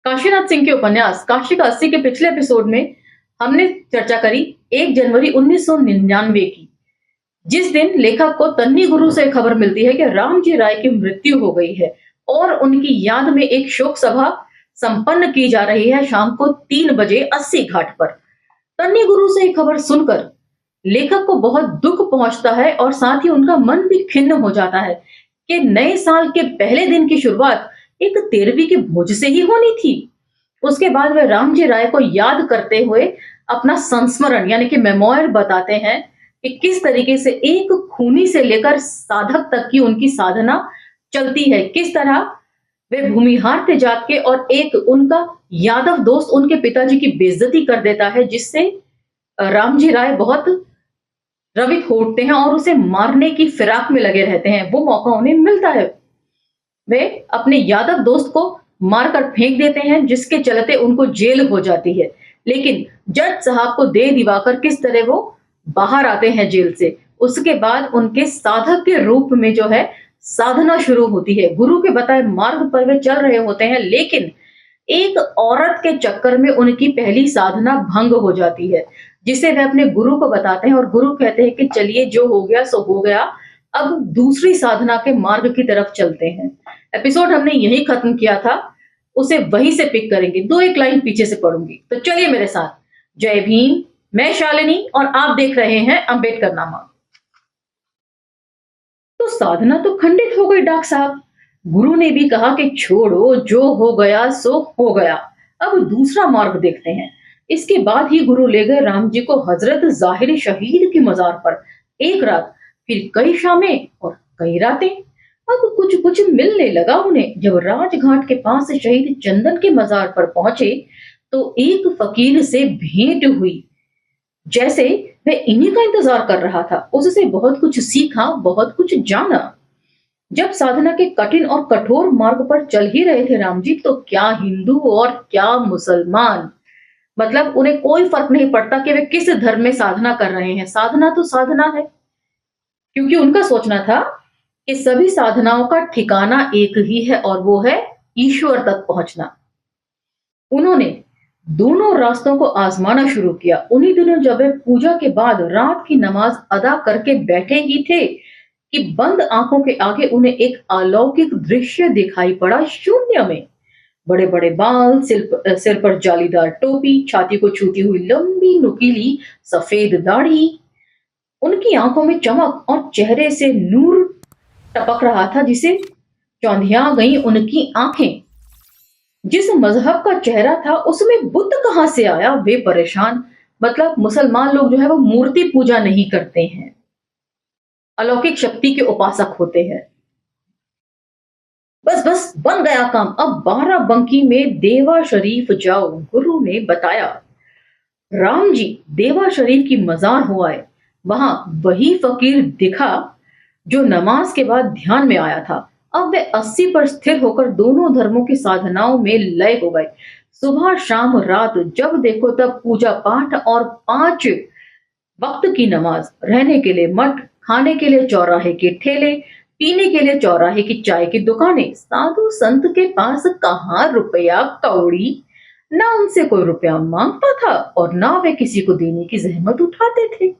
काशीनाथ सिंह के उपन्यास काशी का 80 के पिछले एपिसोड में हमने चर्चा करी 1 जनवरी 1999 की, जिस दिन लेखक को तन्नी गुरु से खबर मिलती है कि रामजी राय की मृत्यु हो गई है और उनकी याद में एक शोक सभा संपन्न की जा रही है शाम को 3 बजे 80 घाट पर। तन्नी गुरु से ये खबर सुनकर लेखक को बहुत दुख पहुंचता है और साथ ही उनका मन भी खिन्न हो जाता है कि नए साल के पहले दिन की शुरुआत एक 13वीं के भोज से ही होनी थी। उसके बाद वे रामजी राय को याद करते हुए अपना संस्मरण यानी कि मेमोयर बताते हैं कि किस तरीके से एक खूनी से लेकर साधक तक की उनकी साधना चलती है, किस तरह वे भूमिहार थे जात के और एक उनका यादव दोस्त उनके पिताजी की बेइज्जती कर देता है, जिससे रामजी राय बहुत रवित हो उठते हैं और उसे मारने की फिराक में लगे रहते हैं। वो मौका उन्हें मिलता है, वे अपने यादव दोस्त को मारकर फेंक देते हैं, जिसके चलते उनको जेल हो जाती है। लेकिन जज साहब को दे दिवाकर किस तरह वो बाहर आते हैं जेल से। उसके बाद उनके साधक के रूप में जो है साधना शुरू होती है। गुरु के बताए मार्ग पर वे चल रहे होते हैं, लेकिन एक औरत के चक्कर में उनकी पहली साधना भंग हो जाती है, जिसे वे अपने गुरु को बताते हैं और गुरु कहते हैं कि चलिए जो हो गया सो हो गया, अब दूसरी साधना के मार्ग की तरफ चलते हैं। एपिसोड हमने यही खत्म किया था, उसे वहीं से पिक करेंगे। 2-1 लाइन पीछे से पढ़ूंगी, तो चलिए मेरे साथ। जय भीम, मैं शालिनी और आप देख रहे हैं अंबेडकर नामा। तो साधना तो खंडित हो गई डॉक्टर साहब। गुरु ने भी कहा कि छोड़ो, जो हो गया सो हो गया, अब दूसरा मार्ग देखते हैं। इसके बाद ही गुरु ले गए राम जी को हजरत जाहिर शहीद की मजार पर। एक रात, फिर कई शामें और कई रातें। अब कुछ कुछ मिलने लगा उन्हें। जब राजघाट के पास शहीद चंदन के मजार पर पहुंचे तो एक फकीर से भेंट हुई, जैसे वह इन्हीं का इंतजार कर रहा था। उससे बहुत कुछ सीखा, बहुत कुछ जाना। जब साधना के कठिन और कठोर मार्ग पर चल ही रहे थे राम जी, तो क्या हिंदू और क्या मुसलमान, मतलब उन्हें कोई फर्क नहीं पड़ता कि वे किस धर्म में साधना कर रहे हैं। साधना तो साधना है, क्योंकि उनका सोचना था कि सभी साधनाओं का ठिकाना एक ही है और वो है ईश्वर तक पहुंचना। उन्होंने दोनों रास्तों को आजमाना शुरू किया। उन्हीं दिनों जब वे पूजा के बाद रात की नमाज अदा करके बैठे ही थे कि बंद आंखों के आगे उन्हें एक अलौकिक दृश्य दिखाई पड़ा। शून्य में बड़े बड़े बाल, सिर पर जालीदार टोपी, छाती को छूती हुई लंबी नुकीली सफेद दाढ़ी, उनकी आंखों में चमक और चेहरे से नूर टपक रहा था, जिसे चौंधिया गई उनकी आंखें। जिस मजहब का चेहरा था उसमें बुद्ध कहां से आया, वे परेशान। मतलब मुसलमान लोग जो है वो मूर्ति पूजा नहीं करते हैं, अलौकिक शक्ति के उपासक होते हैं। बस बस बन गया काम, अब 12 बंकी में देवा शरीफ जाओ, गुरु ने बताया। राम जी देवा शरीफ की मजार हो आए। वहां वही फकीर दिखा जो नमाज के बाद ध्यान में आया था। अब वे 80 पर स्थिर होकर दोनों धर्मों की साधनाओं में लय हो गए। सुबह शाम रात जब देखो तब पूजा पाठ और 5 वक्त की नमाज, रहने के लिए मठ, खाने के लिए चौराहे के ठेले, पीने के लिए चौराहे की चाय की दुकानें। साधु संत के पास कहाँ रुपया कौड़ी, ना उनसे कोई रुपया मांगता था और ना वे किसी को देने की जहमत उठाते थे।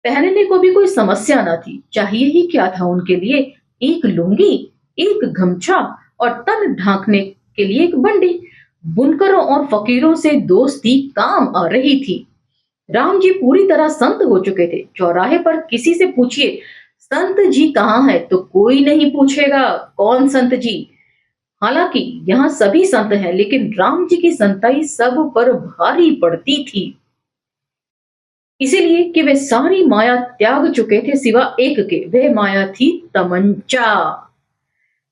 पहनने को भी कोई समस्या ना थी। चाहिए ही क्या था उनके लिए, एक लुंगी, एक गमछा और तन ढांकने के लिए एक बंडी। बुनकरों और फकीरों से दोस्ती काम आ रही थी। राम जी पूरी तरह संत हो चुके थे। चौराहे पर किसी से पूछिए संत जी कहाँ है, तो कोई नहीं पूछेगा कौन संत जी। हालांकि यहाँ सभी संत हैं, लेकिन राम जी की संताई सब पर भारी पड़ती थी, इसीलिए कि वे सारी माया त्याग चुके थे सिवा एक के। वह माया थी तमंचा।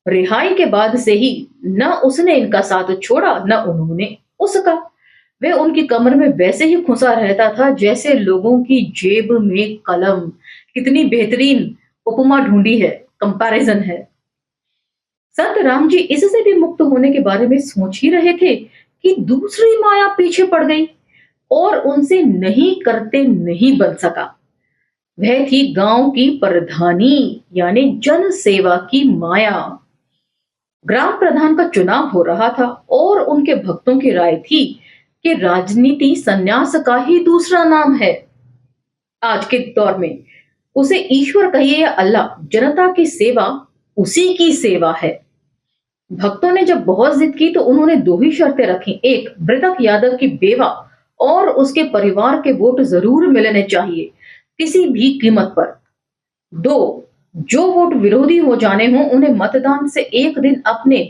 रिहाई के बाद से ही न उसने इनका साथ छोड़ा न उन्होंने उसका। वह उनकी कमर में वैसे ही खुसा रहता था जैसे लोगों की जेब में कलम। कितनी बेहतरीन उपमा ढूंढी है, कंपैरिजन है। संत राम जी इससे भी मुक्त होने के बारे में सोच ही रहे थे कि दूसरी माया पीछे पड़ गई और उनसे नहीं करते नहीं बन सका। वह थी गांव की प्रधानी यानी जन सेवा की माया। ग्राम प्रधान का चुनाव हो रहा था और उनके भक्तों की राय थी कि राजनीति संन्यास का ही दूसरा नाम है। आज के दौर में उसे ईश्वर कहिए या अल्लाह, जनता की सेवा उसी की सेवा है। भक्तों ने जब बहुत जिद की तो उन्होंने दो ही शर्तें रखी। एक, मृतक यादव की बेवा और उसके परिवार के वोट जरूर मिलने चाहिए, किसी भी कीमत पर। दो, जो वोट विरोधी हो जाने हो उन्हें मतदान से एक दिन अपने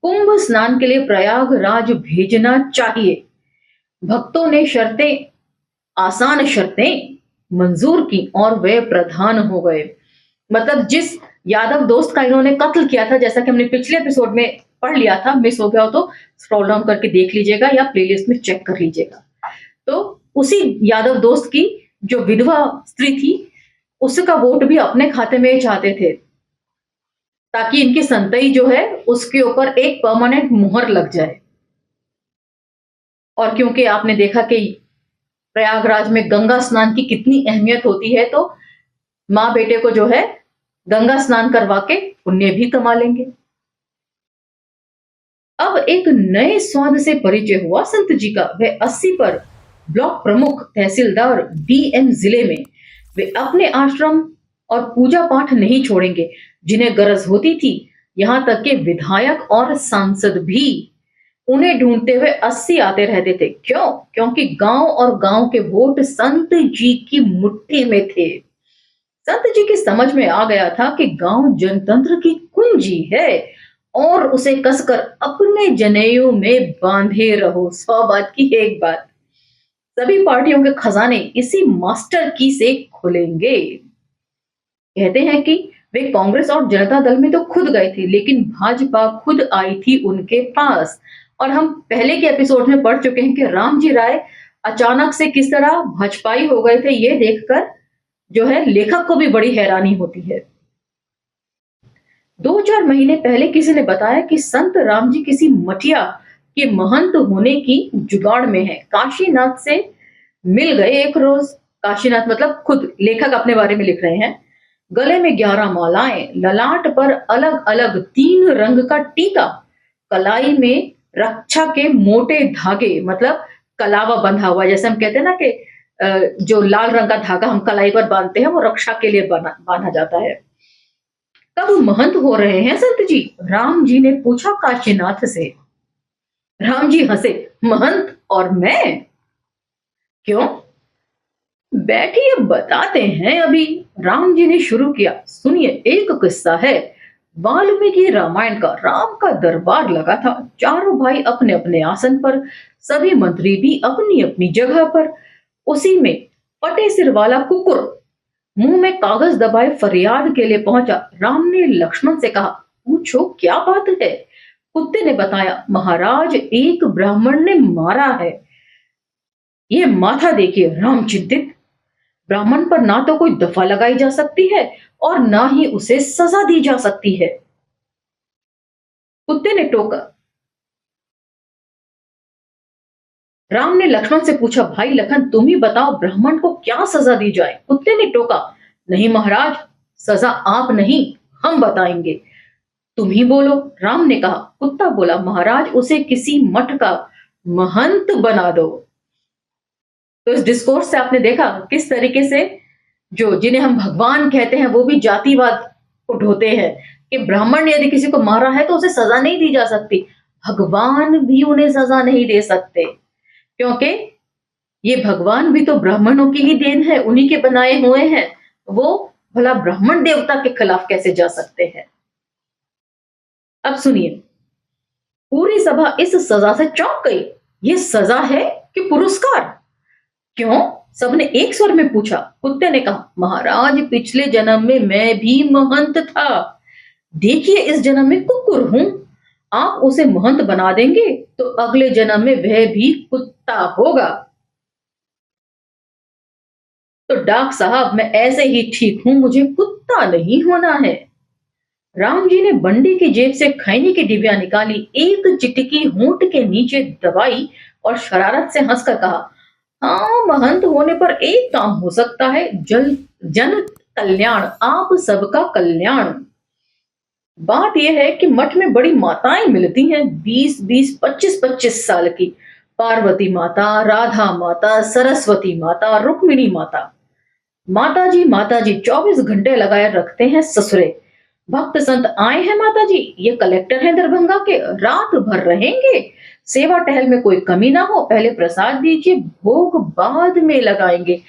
कुंभ स्नान के लिए प्रयागराज भेजना चाहिए। भक्तों ने शर्तें, आसान शर्तें मंजूर की और वे प्रधान हो गए। मतलब जिस यादव दोस्त का इन्होंने कत्ल किया था, जैसा कि हमने पिछले एपिसोड में पढ़ लिया था, मिस हो गया हो तो स्क्रॉल डाउन करके देख लीजिएगा या प्लेलिस्ट में चेक कर लीजिएगा। तो उसी यादव दोस्त की जो विधवा स्त्री थी, उसका वोट भी अपने खाते में चाहते थे, ताकि इनकी संतति जो है उसके ऊपर एक परमानेंट मुहर लग जाए। और क्योंकि आपने देखा कि प्रयागराज में गंगा स्नान की कितनी अहमियत होती है, तो माँ बेटे को जो है गंगा स्नान करवा के पुण्य भी कमा लेंगे। अब एक नए स्वाद से परिचय हुआ संत जी का। वह 80 पर ब्लॉक प्रमुख तहसीलदार बीएम जिले में वे अपने आश्रम और पूजा पाठ नहीं छोड़ेंगे, जिन्हें गरज होती थी। यहां तक के विधायक और सांसद भी उन्हें ढूंढते हुए 80 आते रहते थे। क्यों? क्योंकि गांव और गांव के वोट संत जी की मुट्ठी में थे। संत जी की समझ में आ गया था कि गांव जनतंत्र की कुंजी है और उसे कसकर अपने जनेऊ में बांधे रहो। 100 बात की एक बात, सभी पार्टियों के खजाने इसी मास्टर की से खुलेंगे। कहते हैं कि वे कांग्रेस और जनता दल में तो खुद गए थे, लेकिन भाजपा खुद आई थी उनके पास। और हम पहले के एपिसोड में पढ़ चुके हैं कि राम जी राय अचानक से किस तरह भाजपाई हो गए थे। ये देखकर जो है लेखक को भी बड़ी हैरानी होती है। 2-4 महीने पहले किसी ने बताया कि संत राम जी किसी मठिया के महंत होने की जुगाड़ में है। काशीनाथ से मिल गए एक रोज। काशीनाथ मतलब खुद लेखक अपने बारे में लिख रहे हैं। गले में 11 मालाएं, ललाट पर अलग अलग 3 रंग का टीका, कलाई में रक्षा के मोटे धागे, मतलब कलावा बंधा हुआ, जैसे हम कहते हैं ना कि जो लाल रंग का धागा हम कलाई पर बांधते हैं वो रक्षा के लिए बांधा जाता है। कब महंत हो रहे हैं संत जी? राम जी ने पूछा काशीनाथ से। राम जी हंसे, महंत और मैं? क्यों? बैठिए बताते हैं अभी। राम जी ने शुरू किया। सुनिए, एक किस्सा है वाल्मीकि रामायण का। राम का दरबार लगा था, चारों भाई अपने अपने आसन पर, सभी मंत्री भी अपनी अपनी जगह पर। उसी में पटे सिर वाला कुकुर मुंह में कागज दबाए फरियाद के लिए पहुंचा। राम ने लक्ष्मण से कहा, पूछो क्या बात है? कुत्ते ने बताया, महाराज एक ब्राह्मण ने मारा है। ये माथा देखिए। राम चिंतित, ब्राह्मण पर ना तो कोई दफा लगाई जा सकती है और ना ही उसे सजा दी जा सकती है। कुत्ते ने टोका। राम ने लक्ष्मण से पूछा, भाई लखन तुम ही बताओ ब्राह्मण को क्या सजा दी जाए? कुत्ते ने टोका, नहीं महाराज, सजा आप नहीं हम बताएंगे, तुम ही बोलो। राम ने कहा। कुत्ता बोला, महाराज उसे किसी मठ का महंत बना दो। तो इस डिस्कोर्स से आपने देखा किस तरीके से जो जिन्हें हम भगवान कहते हैं वो भी जातिवाद को ढोते हैं कि ब्राह्मण ने यदि किसी को मारा है तो उसे सजा नहीं दी जा सकती। भगवान भी उन्हें सजा नहीं दे सकते, क्योंकि ये भगवान भी तो ब्राह्मणों की ही देन है, उन्हीं के बनाए हुए हैं। वो भला ब्राह्मण देवता के खिलाफ कैसे जा सकते हैं? अब सुनिए, पूरी सभा इस सजा से चौंक गई। ये सजा है कि पुरस्कार? क्यों? सबने एक स्वर में पूछा। कुत्ते ने कहा, महाराज पिछले जन्म में मैं भी महंत था, देखिए इस जन्म में कुकुर हूं। आप उसे महंत बना देंगे तो अगले जन्म में वह भी कुत्ता होगा। तो डाक साहब मैं ऐसे ही ठीक हूं, मुझे कुत्ता नहीं होना है। राम जी ने बंडी की जेब से खैनी की डिबिया निकाली, एक चिटकी होंठ के नीचे दबाई और शरारत से हंसकर कहा, हाँ महंत होने पर एक काम हो सकता है, जन कल्याण, आप सबका कल्याण। बात यह है कि मठ में बड़ी माताएं मिलती हैं, 20-20, 25-25 साल की। पार्वती माता, राधा माता, सरस्वती माता, रुक्मिणी माता। माताजी 24 घंटे लगाए रखते हैं ससुरे। भक्त संत आए हैं माताजी, ये कलेक्टर हैं दरभंगा के, रात भर रहेंगे। सेवा टहल में कोई कमी ना हो, पहले प्रसाद दीजिए, भोग बाद में लगाएंगे।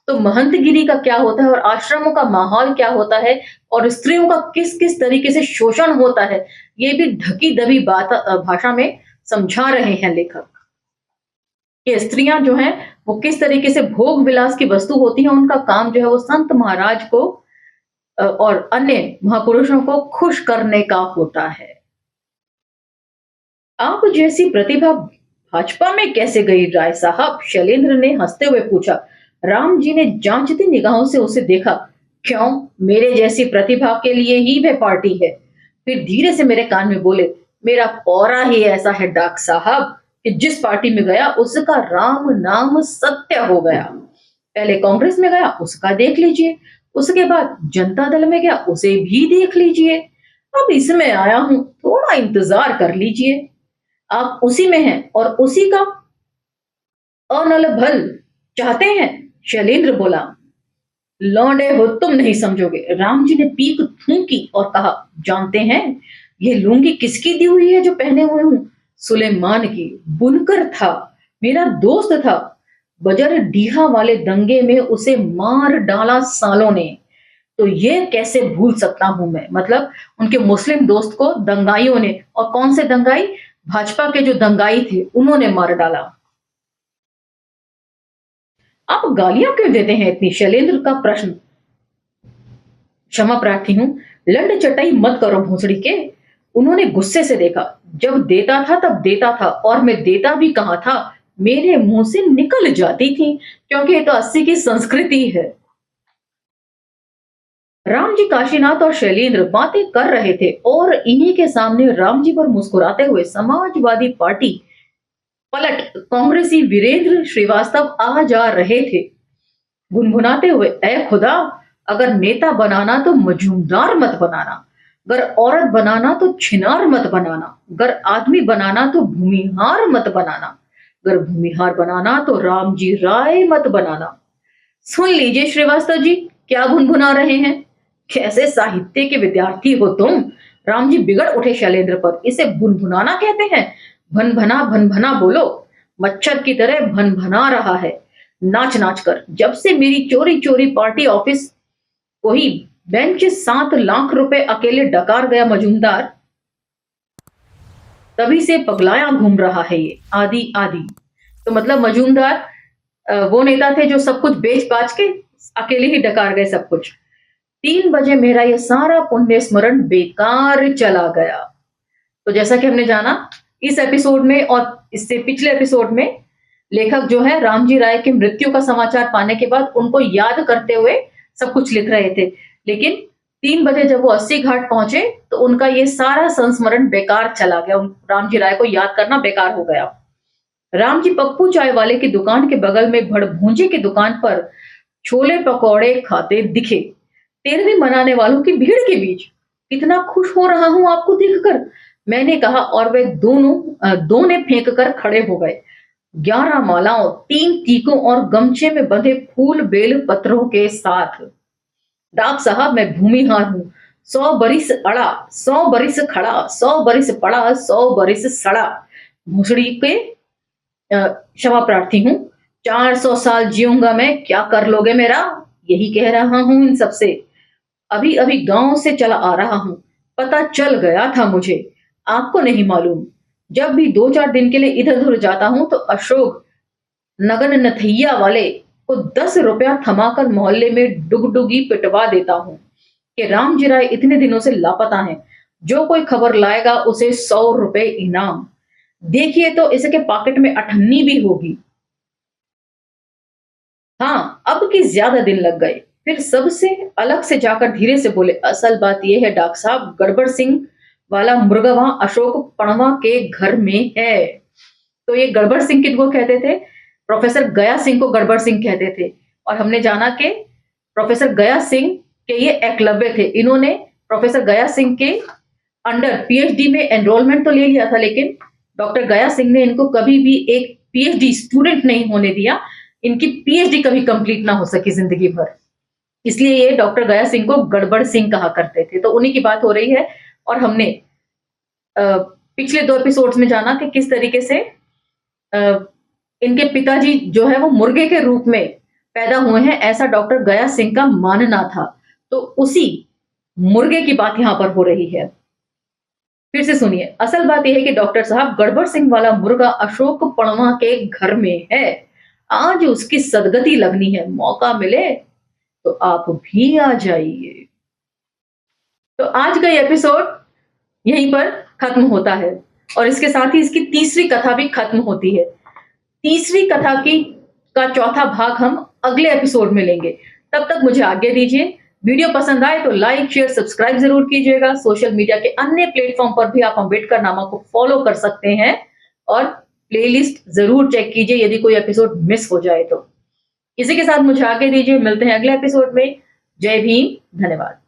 तो महंतगिरी का क्या होता है और आश्रमों का माहौल क्या होता है और स्त्रियों का किस किस तरीके से शोषण होता है, ये भी ढकी दबी बात भाषा में समझा रहे हैं लेखक कि स्त्रियां जो हैं वो किस तरीके से भोग विलास की वस्तु होती हैं। उनका काम जो है वो संत महाराज को और अन्य महापुरुषों को खुश करने का होता है। आप जैसी प्रतिभा भाजपा में कैसे गई राय साहब? शैलेंद्र ने हंसते हुए पूछा। राम जी ने जांचती निगाहों से उसे देखा। क्यों, मेरे जैसी प्रतिभा के लिए ही वह पार्टी है। फिर धीरे से मेरे कान में बोले, मेरा पौरा ही ऐसा है डॉक्टर साहब कि जिस पार्टी में गया उसका राम नाम सत्य हो गया। पहले कांग्रेस में गया, उसका देख लीजिए, उसके बाद जनता दल में गया, उसे भी देख लीजिए, अब इसमें आया हूं, थोड़ा इंतजार कर लीजिए। आप उसी में हैं और उसी का अनल भल चाहते हैं। शैलेंद्र बोला, लौंडे हो तुम नहीं समझोगे। राम जी ने पीक फूंकी और कहा, जानते हैं ये लुंगी किसकी दी हुई है जो पहने हुए हूं? सुलेमान की। बुनकर था, मेरा दोस्त था। बजर डीहा वाले दंगे में उसे मार डाला सालों ने, तो ये कैसे भूल सकता हूं मैं। मतलब उनके मुस्लिम दोस्त को दंगाइयों ने, और कौन से दंगाई, भाजपा के जो दंगाई थे उन्होंने मार डाला। आप गालियां क्यों देते हैं इतनी? शैलेंद्र का प्रश्न। क्षमा प्रार्थी हूं, लंड चटाई मत करो भोसड़ी के। उन्होंने गुस्से से देखा। जब देता था तब देता था, और मैं देता भी कहां था, मेरे मुंह से निकल जाती थी, क्योंकि ये तो 80 की संस्कृति है। राम जी, काशीनाथ और शैलेंद्र बातें कर रहे थे और इन्हीं के सामने राम जी पर मुस्कुराते हुए समाजवादी पार्टी पलट कांग्रेसी वीरेंद्र श्रीवास्तव आ जा रहे थे, गुनगुनाते हुए, ऐ खुदा, अगर नेता बनाना तो मजूमदार मत बनाना, अगर औरत बनाना तो छिनार मत बनाना, अगर आदमी बनाना तो भूमिहार मत बनाना, अगर भूमिहार बनाना तो राम जी राय मत बनाना। सुन लीजिए श्रीवास्तव जी, क्या गुनगुना रहे हैं? कैसे साहित्य के विद्यार्थी हो तुम? राम जी बिगड़ उठे शैलेंद्र पर। इसे भुनभुनाना कहते हैं? भन भना बोलो। मच्छर की तरह भन भना रहा है, नाच नाच कर। जब से मेरी चोरी चोरी पार्टी ऑफिस को ही बेंच 7 लाख रुपए अकेले डकार गया मजूमदार, तभी से पगलाया घूम रहा है ये आदि आदि। तो मतलब मजूमदार वो नेता थे जो सब कुछ बेच बाच के अकेले ही डकार गए सब कुछ। 3 बजे मेरा ये सारा पुण्य स्मरण बेकार चला गया। तो जैसा कि हमने जाना इस एपिसोड में और इससे पिछले एपिसोड में, लेखक जो है रामजी राय की मृत्यु का समाचार पाने के बाद उनको याद करते हुए सब कुछ लिख रहे थे, लेकिन 3 बजे जब वो 80 घाट पहुंचे तो उनका ये सारा संस्मरण बेकार चला गया। रामजी राय को याद करना बेकार हो गया। राम जी पप्पू चाय वाले की दुकान के बगल में भड़भूंजे की दुकान पर छोले पकौड़े खाते दिखे, 13वीं मनाने वालों की भीड़ के बीच। इतना खुश हो रहा हूं आपको देखकर, मैंने कहा, और वे दो ने फेंक कर खड़े हो गए। 11 मालाओं, 3 टीकों और गमछे में बंधे फूल बेल पत्रों के साथ। डॉक्टर साहब, मैं भूमिहार हूं। 100 बरिस अड़ा, 100 बरिस खड़ा, 100 बरिस पड़ा, 100 बरिस सड़ा। भूसड़ी के क्षमा प्रार्थी हूं। 400 साल जीऊंगा मैं, क्या कर लोगे मेरा? यही कह रहा हूं इन सबसे। अभी अभी गांव से चला आ रहा हूं, पता चल गया था मुझे, आपको नहीं मालूम। जब भी 2-4 दिन के लिए इधर उधर जाता हूं तो अशोक नगन नथैया वाले को 10 रुपया थमाकर मोहल्ले में डुगडुगी पिटवा देता हूं कि राम जी राय इतने दिनों से लापता हैं, जो कोई खबर लाएगा उसे 100 रुपए इनाम। देखिए तो इसके पॉकेट में अठन्नी भी होगी। हाँ, अब की ज्यादा दिन लग गए। फिर सबसे अलग से जाकर धीरे से बोले, असल बात यह है डॉक्टर साहब, गड़बड़ सिंह वाला मुर्गा वहां अशोक पणवा के घर में है। तो ये गड़बड़ सिंह किनको कहते थे? प्रोफेसर गया सिंह को गड़बड़ सिंह कहते थे। और हमने जाना कि प्रोफेसर गया सिंह के ये एकलव्य थे। इन्होंने प्रोफेसर गया सिंह के अंडर पीएचडी में एनरोलमेंट तो ले लिया था, लेकिन डॉक्टर गया सिंह ने इनको कभी भी एक पीएचडी स्टूडेंट नहीं होने दिया। इनकी पीएचडी कभी कंप्लीट ना हो सकी जिंदगी भर, इसलिए ये डॉक्टर गया सिंह को गड़बड़ सिंह कहा करते थे। तो उन्हीं की बात हो रही है। और हमने पिछले 2 एपिसोड्स में जाना कि किस तरीके से इनके पिताजी जो है वो मुर्गे के रूप में पैदा हुए हैं, ऐसा डॉक्टर गया सिंह का मानना था। तो उसी मुर्गे की बात यहां पर हो रही है। फिर से सुनिए, असल बात यह है कि डॉक्टर साहब, गड़बड़ सिंह वाला मुर्गा अशोक पणवा के घर में है। आज उसकी सदगति लगनी है, मौका मिले तो आप भी आ जाइए। तो आज का एपिसोड यहीं पर खत्म होता है और इसके साथ ही इसकी तीसरी कथा भी खत्म होती है। तीसरी कथा का चौथा भाग हम अगले एपिसोड में लेंगे। तब तक मुझे आज्ञा दीजिए। वीडियो पसंद आए तो लाइक, शेयर, सब्सक्राइब जरूर कीजिएगा। सोशल मीडिया के अन्य प्लेटफॉर्म पर भी आप अम्बेडकर नामा को फॉलो कर सकते हैं और प्लेलिस्ट जरूर चेक कीजिए यदि कोई एपिसोड मिस हो जाए तो। इसी के साथ मुझे आज्ञा दीजिए, मिलते हैं अगले एपिसोड में। जय भीम, धन्यवाद।